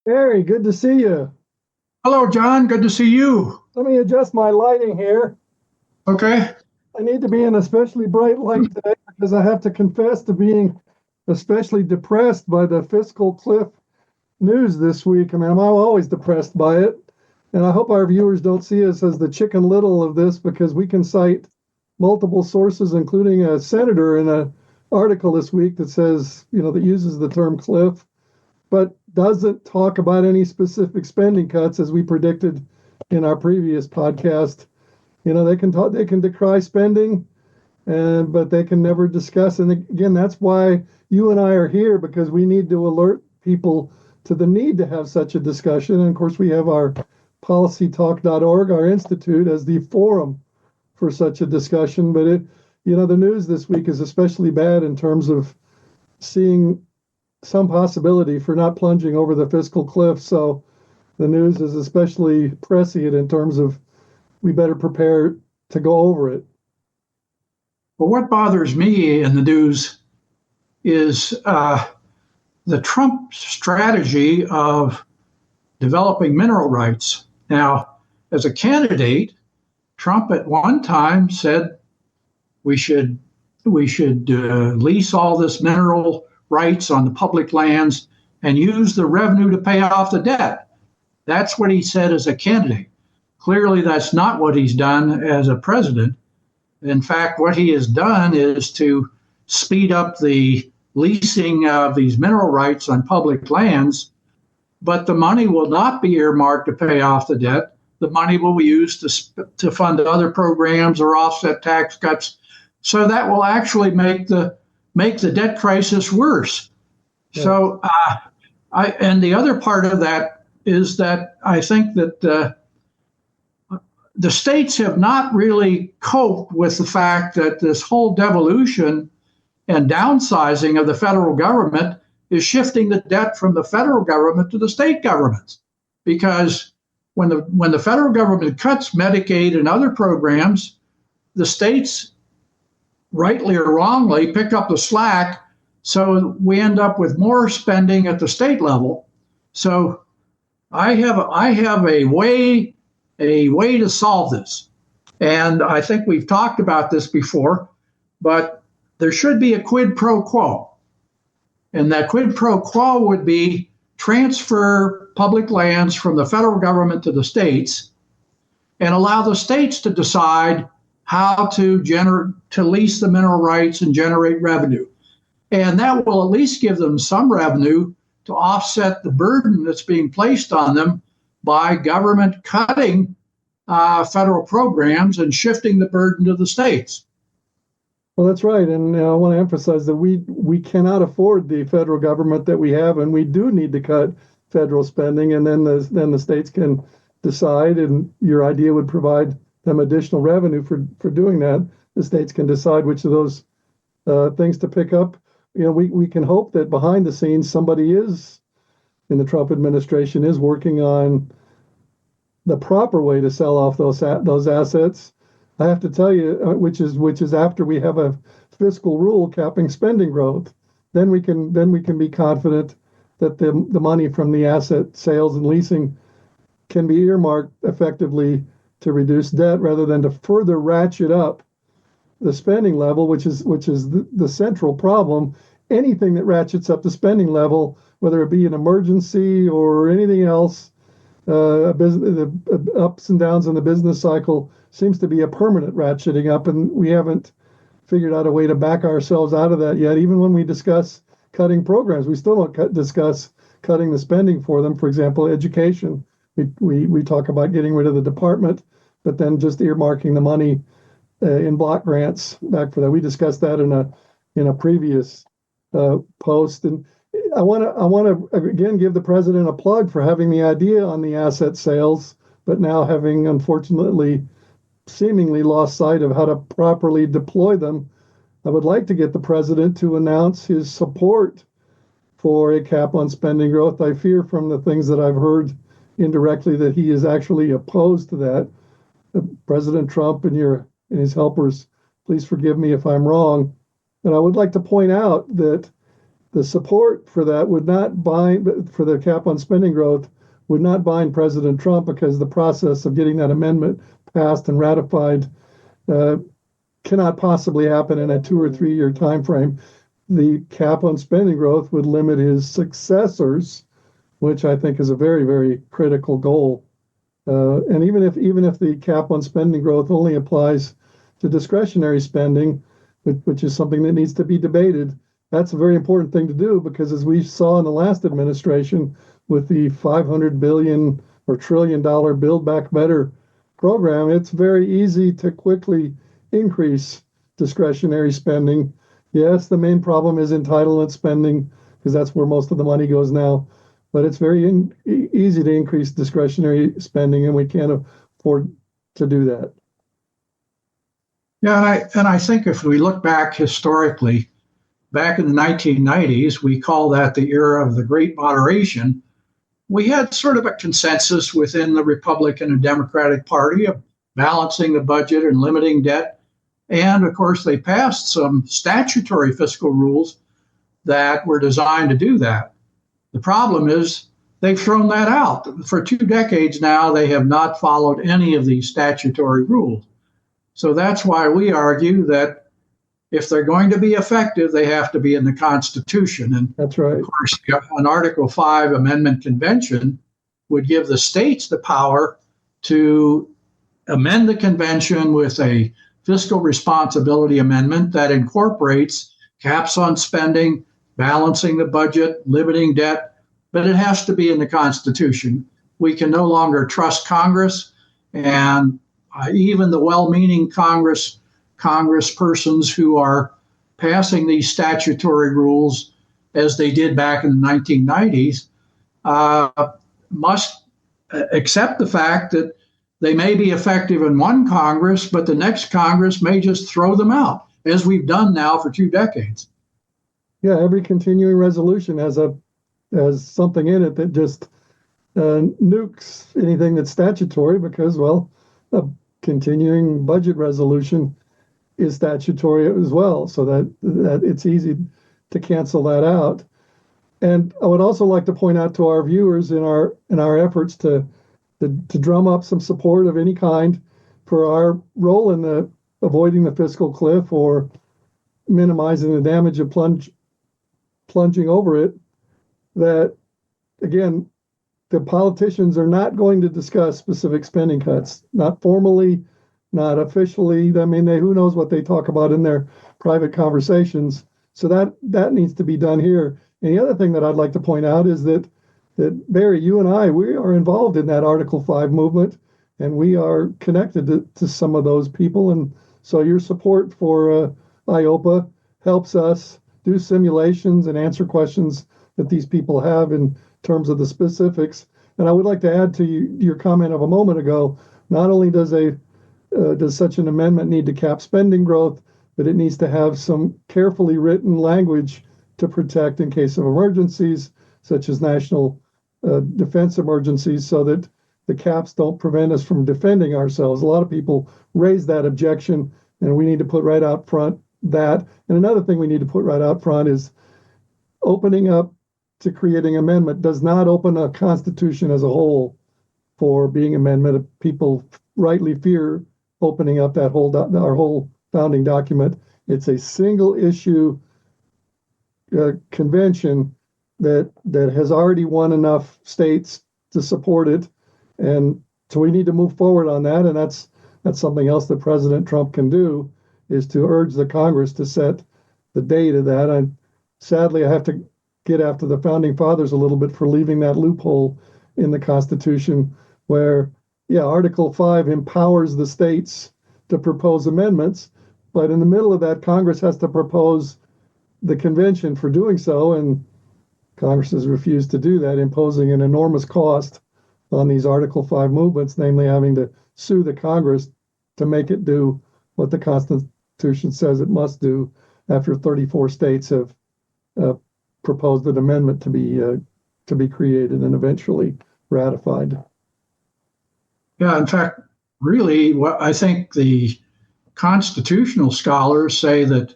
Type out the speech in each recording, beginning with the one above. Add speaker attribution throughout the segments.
Speaker 1: Harry, good to see you.
Speaker 2: Hello, John. Good to see you.
Speaker 1: Let me adjust my lighting here.
Speaker 2: Okay.
Speaker 1: I need to be in especially bright light today because I have to confess to being especially depressed by the fiscal cliff news this week. I mean, I'm always depressed by it. And I hope our viewers don't see us as the chicken little of this because we can cite multiple sources, including a senator in an article this week that says, that uses the term cliff, but doesn't talk about any specific spending cuts as we predicted in our previous podcast. They can decry spending, but they can never discuss. And again, that's why you and I are here, because we need to alert people to the need to have such a discussion. And of course, we have our policytalk.org, our institute, as the forum for such a discussion. But the news this week is especially bad in terms of seeing some possibility for not plunging over the fiscal cliff. So the news is especially prescient in terms of we better prepare to go over it.
Speaker 2: Well, what bothers me in the news is the Trump strategy of developing mineral rights. Now, as a candidate, Trump at one time said we should lease all this mineral rights on the public lands and use the revenue to pay off the debt. That's what he said as a candidate. Clearly, that's not what he's done as a president. In fact, what he has done is to speed up the leasing of these mineral rights on public lands, but the money will not be earmarked to pay off the debt. The money will be used to fund other programs or offset tax cuts. So that will actually make the debt crisis worse.
Speaker 1: Yeah.
Speaker 2: So, and the other part of that is that I think that the states have not really coped with the fact that this whole devolution and downsizing of the federal government is shifting the debt from the federal government to the state governments. Because when the federal government cuts Medicaid and other programs, the states, rightly or wrongly, pick up the slack. So we end up with more spending at the state level. So I have a way to solve this. And I think we've talked about this before, but there should be a quid pro quo. And that quid pro quo would be transfer public lands from the federal government to the states and allow the states to decide how to lease the mineral rights and generate revenue. And that will at least give them some revenue to offset the burden that's being placed on them by government cutting federal programs and shifting the burden to the states.
Speaker 1: Well, that's right. And I want to emphasize that we cannot afford the federal government that we have, and we do need to cut federal spending, and then the states can decide, and your idea would provide them additional revenue for doing that. The states can decide which of those things to pick up. We can hope that behind the scenes somebody is in the Trump administration is working on the proper way to sell off those assets. I have to tell you, which is after we have a fiscal rule capping spending growth, then we can be confident that the money from the asset sales and leasing can be earmarked effectively to reduce debt rather than to further ratchet up the spending level, which is the central problem. Anything that ratchets up the spending level, whether it be an emergency or anything else, the ups and downs in the business cycle seems to be a permanent ratcheting up, and we haven't figured out a way to back ourselves out of that yet. Even when we discuss cutting programs, we still don't discuss cutting the spending for them. For example, education, we talk about getting rid of the department, but then just earmarking the money in block grants back for that. We discussed that in a previous post, and I want to again give the president a plug for having the idea on the asset sales, but now having unfortunately seemingly lost sight of how to properly deploy them. I would like to get the president to announce his support for a cap on spending growth. I fear from the things that I've heard indirectly that he is actually opposed to that. President Trump and his helpers, please forgive me if I'm wrong. But I would like to point out that the support for that would not bind, for the cap on spending growth, would not bind President Trump, because the process of getting that amendment passed and ratified cannot possibly happen in a 2 or 3 year time frame. The cap on spending growth would limit his successors, which I think is a very, very critical goal. And even if the cap on spending growth only applies to discretionary spending, which is something that needs to be debated, that's a very important thing to do, because as we saw in the last administration with the $500 billion or $1 trillion Build Back Better program, it's very easy to quickly increase discretionary spending. Yes, the main problem is entitlement spending, because that's where most of the money goes now. But it's very easy to increase discretionary spending, and we can't afford to do that.
Speaker 2: Yeah, and I think if we look back historically, back in the 1990s, we call that the era of the Great Moderation. We had sort of a consensus within the Republican and Democratic Party of balancing the budget and limiting debt. And of course, they passed some statutory fiscal rules that were designed to do that. The problem is they've thrown that out. For 2 decades now, they have not followed any of these statutory rules. So that's why we argue that if they're going to be effective, they have to be in the Constitution. And
Speaker 1: that's right.
Speaker 2: Of course, an Article 5 Amendment Convention would give the states the power to amend the convention with a fiscal responsibility amendment that incorporates caps on spending, balancing the budget, limiting debt, but it has to be in the Constitution. We can no longer trust Congress, and even the well-meaning congresspersons who are passing these statutory rules, as they did back in the 1990s, must accept the fact that they may be effective in one Congress, but the next Congress may just throw them out, as we've done now for 2 decades.
Speaker 1: Yeah, every continuing resolution has something in it that just nukes anything that's statutory, because, well, a continuing budget resolution is statutory as well, so that it's easy to cancel that out. And I would also like to point out to our viewers, in our efforts to drum up some support of any kind for our role in the avoiding the fiscal cliff or minimizing the damage of plunging over it, that, again, the politicians are not going to discuss specific spending cuts, not formally, not officially. I mean, who knows what they talk about in their private conversations. So that needs to be done here. And the other thing that I'd like to point out is that Barry, you and I, we are involved in that Article 5 movement, and we are connected to some of those people. And so your support for IOPA helps us do simulations and answer questions that these people have in terms of the specifics. And I would like to add to your comment of a moment ago, not only does such an amendment need to cap spending growth, but it needs to have some carefully written language to protect in case of emergencies, such as national defense emergencies, so that the caps don't prevent us from defending ourselves. A lot of people raise that objection, and we need to put right out front that. And another thing we need to put right out front is opening up to creating amendment does not open a constitution as a whole for being amendment. People rightly fear opening up that our whole founding document. It's a single issue convention that has already won enough states to support it, and so we need to move forward on that. And that's something else that President Trump can do, is to urge the Congress to set the date of that. Sadly, I have to get after the founding fathers a little bit for leaving that loophole in the Constitution, where, yeah, Article 5 empowers the states to propose amendments, but in the middle of that, Congress has to propose the convention for doing so, and Congress has refused to do that, imposing an enormous cost on these Article 5 movements, namely having to sue the Congress to make it do what the Constitution says it must do, after 34 states have proposed an amendment to be created and eventually ratified.
Speaker 2: Yeah, in fact, really, what I think the constitutional scholars say that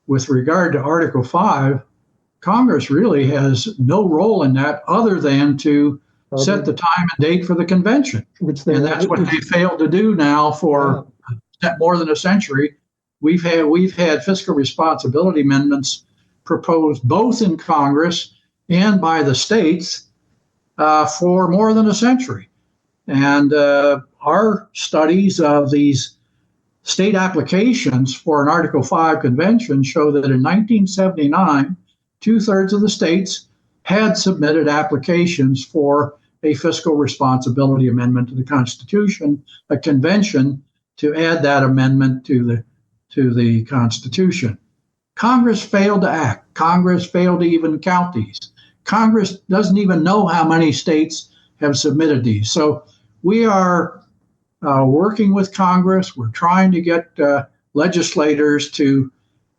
Speaker 2: with regard to Article 5, Congress really has no role in that other than to set the time and date for the convention. And that's what they failed to do now for more than a century. We've had fiscal responsibility amendments proposed both in Congress and by the states for more than a century. And our studies of these state applications for an Article 5 convention show that in 1979, 2/3 of the states had submitted applications for a fiscal responsibility amendment to the Constitution, a convention to add that amendment to the Constitution. Congress failed to act. Congress failed to even count these. Congress doesn't even know how many states have submitted these. So we are working with Congress. We're trying to get legislators to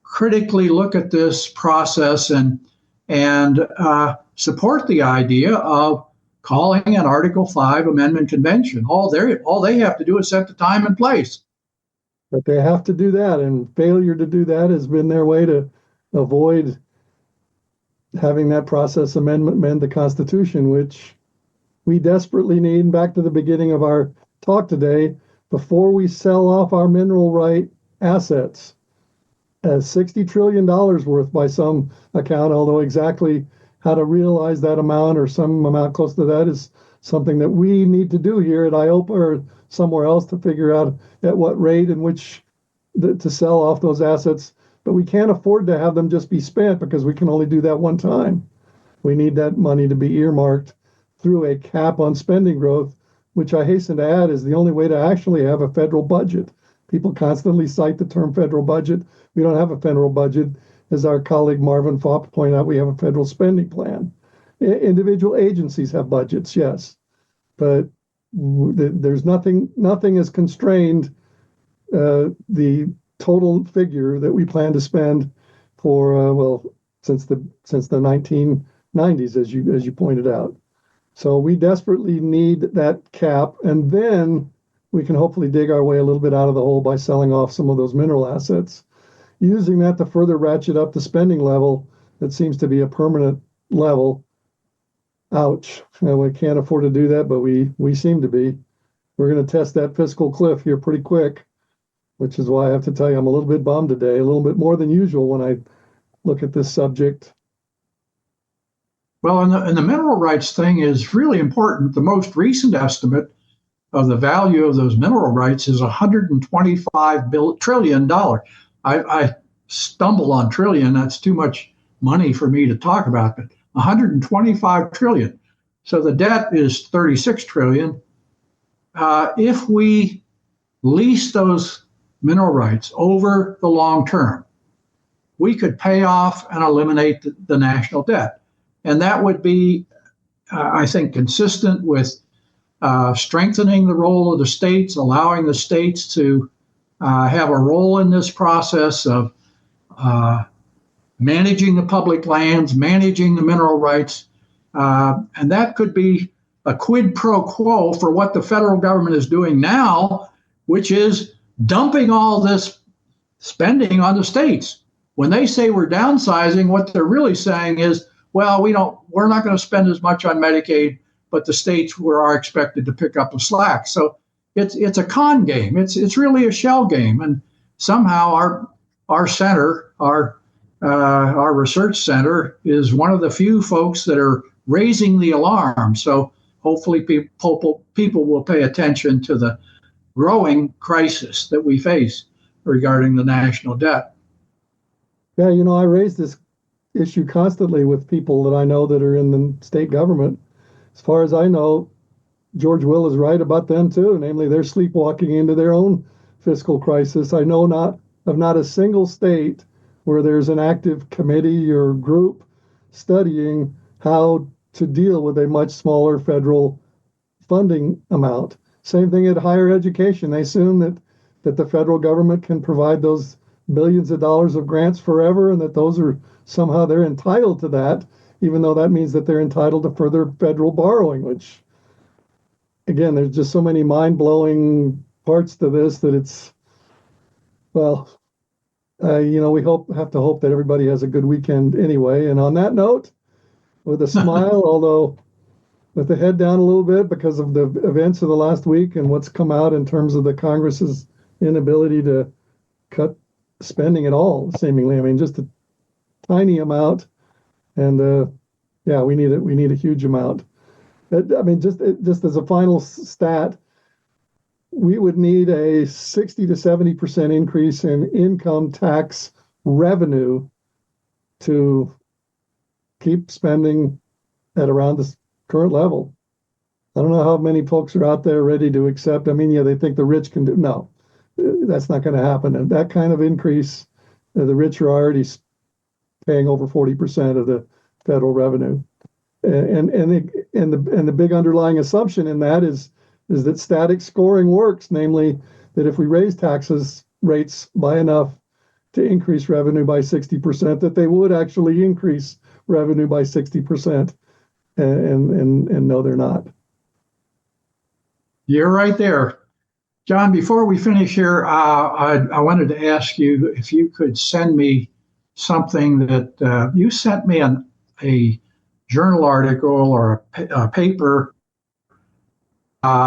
Speaker 2: critically look at this process and support the idea of calling an Article 5 Amendment Convention. All they have to do is set the time and place.
Speaker 1: But they have to do that, and failure to do that has been their way to avoid having that process amend the Constitution, which we desperately need. And back to the beginning of our talk today, before we sell off our mineral right assets, $60 trillion worth by some account, although exactly how to realize that amount or some amount close to that is something that we need to do here at IOPA or somewhere else to figure out at what rate in which to sell off those assets. But we can't afford to have them just be spent because we can only do that one time. We need that money to be earmarked through a cap on spending growth, which I hasten to add is the only way to actually have a federal budget. People constantly cite the term federal budget. We don't have a federal budget. As our colleague Marvin Fopp pointed out, we have a federal spending plan. Individual agencies have budgets, yes, but there's nothing has constrained the total figure that we plan to spend for since the 1990s, as you pointed out. So we desperately need that cap, and then we can hopefully dig our way a little bit out of the hole by selling off some of those mineral assets, using that to further ratchet up the spending level that seems to be a permanent level. Ouch. We can't afford to do that, but we seem to be. We're going to test that fiscal cliff here pretty quick, which is why I have to tell you I'm a little bit bummed today, a little bit more than usual when I look at this subject.
Speaker 2: Well, and the mineral rights thing is really important. The most recent estimate of the value of those mineral rights is $125 trillion. I stumble on trillion. That's too much money for me to talk about, but 125 trillion. So the debt is 36 trillion. If we lease those mineral rights over the long term, we could pay off and eliminate the national debt. And that would be, I think, consistent with strengthening the role of the states, allowing the states to have a role in this process of managing the public lands, managing the mineral rights. And that could be a quid pro quo for what the federal government is doing now, which is dumping all this spending on the states. When they say we're downsizing, what they're really saying is, well, we're not going to spend as much on Medicaid, but the states are expected to pick up the slack. So it's a con game. It's really a shell game. And somehow our center, our research center, is one of the few folks that are raising the alarm. So hopefully people will pay attention to the growing crisis that we face regarding the national debt.
Speaker 1: Yeah, I raise this issue constantly with people that I know that are in the state government. As far as I know, George Will is right about them too, namely they're sleepwalking into their own fiscal crisis. I know of not a single state where there's an active committee or group studying how to deal with a much smaller federal funding amount. Same thing at higher education. They assume that the federal government can provide those billions of dollars of grants forever, and that those are somehow they're entitled to that, even though that means that they're entitled to further federal borrowing, which, again, there's just so many mind-blowing parts to this that it's, well, we have to hope that everybody has a good weekend anyway. And on that note, with a smile, although with the head down a little bit because of the events of the last week and what's come out in terms of the Congress's inability to cut spending at all, seemingly. I mean, just a tiny amount, and we need it. We need a huge amount. I mean, just as a final stat, we would need a 60 to 70% increase in income tax revenue to keep spending at around this current level. I don't know how many folks are out there ready to accept. I mean, yeah, they think the rich can do. No, that's not going to happen. And that kind of increase, the rich are already paying over 40% of the federal revenue. And the big underlying assumption in that is that static scoring works, namely that if we raise taxes rates by enough to increase revenue by 60%, that they would actually increase revenue by 60%. And no, they're not.
Speaker 2: You're right there. John, before we finish here, I wanted to ask you if you could send me something that you sent me a journal article or a paper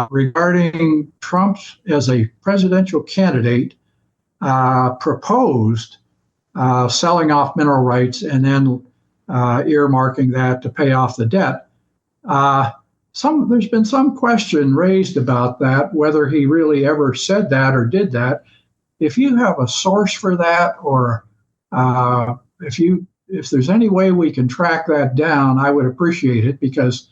Speaker 2: regarding Trump as a presidential candidate proposed selling off mineral rights and then earmarking that to pay off the debt. There's been some question raised about that, whether he really ever said that or did that. If you have a source for that, or if there's any way we can track that down, I would appreciate it, because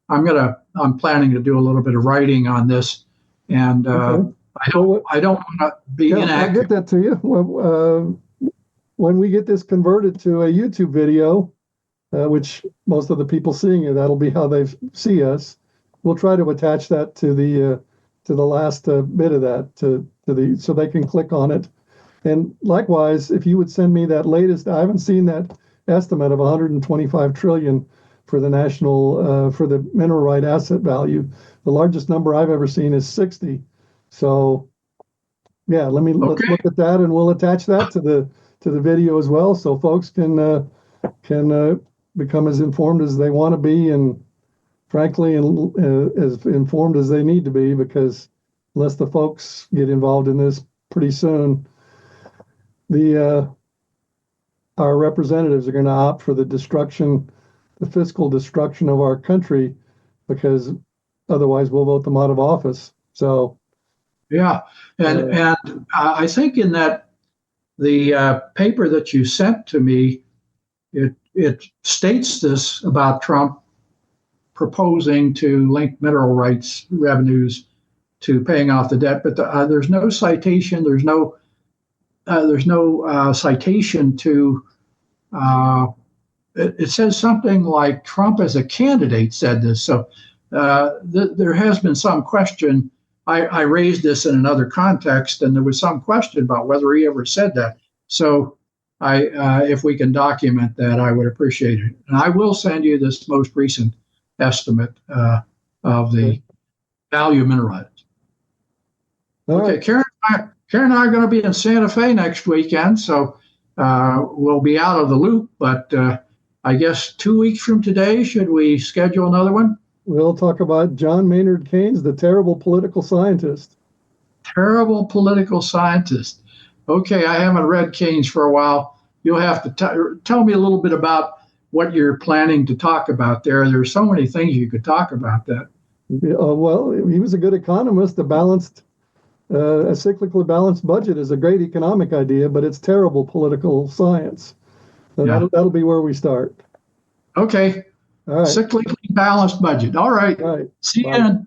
Speaker 2: I'm planning to do a little bit of writing on this, and
Speaker 1: okay.
Speaker 2: I don't want to be inaccurate.
Speaker 1: I'll get that to you. When we get this converted to a YouTube video, which most of the people seeing it, that'll be how they see us. We'll try to attach that to the last bit of that so they can click on it. And likewise, if you would send me that latest, I haven't seen that estimate of 125 trillion for the national for the mineral right asset value. The largest number I've ever seen is 60. So yeah, let's look at that, and we'll attach that to the video as well, so folks can become as informed as they want to be, and frankly, as informed as they need to be, because unless the folks get involved in this pretty soon, our representatives are going to opt for the fiscal destruction of our country, because otherwise we'll vote them out of office. So, yeah,
Speaker 2: and I think in that the paper that you sent to me, it states this about Trump proposing to link mineral rights revenues to paying off the debt, but there's no citation. There's no citation to. It says something like Trump as a candidate said this. So there has been some question. I raised this in another context, and there was some question about whether he ever said that. So if we can document that, I would appreciate it. And I will send you this most recent estimate of the value of mineral rights. Okay, right. Karen and I are going to be in Santa Fe next weekend, so we'll be out of the loop. But I guess 2 weeks from today, should we schedule another one?
Speaker 1: We'll talk about John Maynard Keynes, the terrible political scientist.
Speaker 2: Terrible political scientist. Okay, I haven't read Keynes for a while. You'll have to tell me a little bit about what you're planning to talk about there. There's so many things you could talk about that.
Speaker 1: Well, he was a good economist. A cyclically balanced budget is a great economic idea, but it's terrible political science. So that'll be where we start.
Speaker 2: Okay.
Speaker 1: All right.
Speaker 2: Cyclically balanced budget. All right.
Speaker 1: All right.
Speaker 2: See you then.